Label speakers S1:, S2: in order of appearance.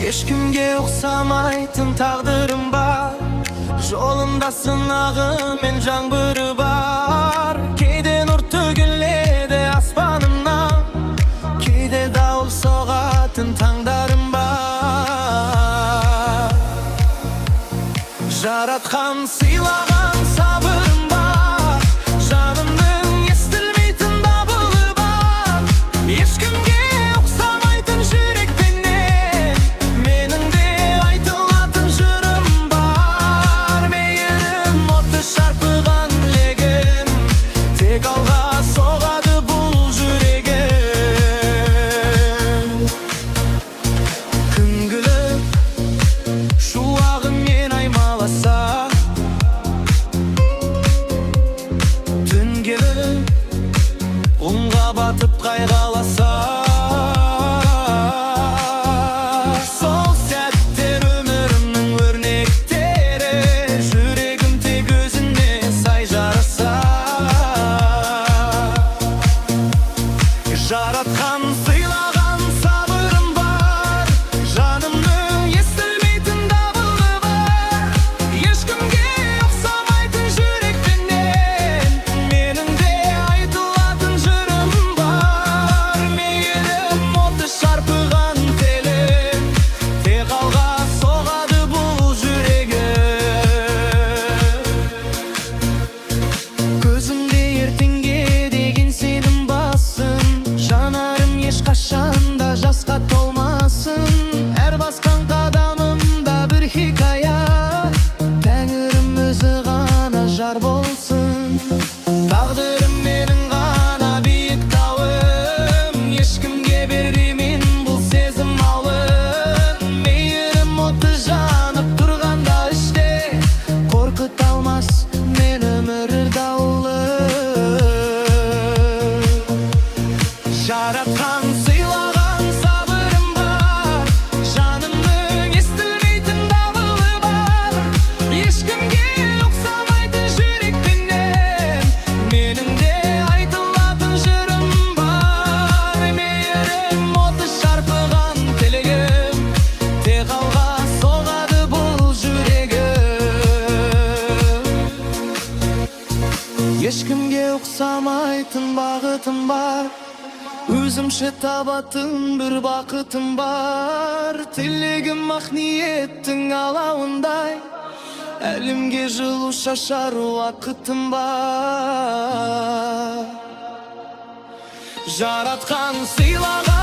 S1: Ешкімге ұқсамайтын тағдырым бар, жолымда сынағы мен жаңбыры бар. Кейде нұр төгіледі аспанымнан, кейде дауыл соғатын таңдарым бар. Жаратқан сыйлаған сабырым бар, жанымның естілмейтін дабылы бар. Ешкімге ұқсамайтын жүрекпенен менің де айтылатын жырым бар. Мейірім оты шарпыған легім, тек алға соғады бұл жүрегім. Күн күліп шуағымен аймаласа, түн келіп ұңға батып қайғаласа, сол сәттер өмірімнің өрнектері, жүрегім тек өзіне сай жараса. Жаратқан сыйлаған сабырым бар, жанымның естілмейтін дабылы бар. Ешкімге ұқсамайтын жүрекпенен менің де айтылатын жырым бар. Мейірім оты шарпыған телім, тек алға соғады бұл жүрегім. Көзімде ертеңге деген сенім бассын, жанарым ешқашанда жасқа толмасын. Әр басқан қадамымда бір хикая, тәңірім өзі ғана жар болсын. Тағдырым менің ғана биік тауым, ешкімге бермеймін бұл сезім ауын. Мейірім оты жанып тұрғанда іште, қорқыта алмас мен өмір дауылы. Жаратқан сыйлаған сабырым бар, жанымның естілмейтін дабылы бар. Ешкімге ұқсамайтын жүрекпенен менің де айтылатын жырым бар. Мейірім оты шарпыған тілегім, тек алға соғады бұл жүрегім. Ешкімге ұқсамайтын бағытым бар, өзімше табатын бір бақытым бар. Тілегім ақ ниеттің алауындай, әлемге жылу шашар уақытым бар. Жаратқан сыйлаған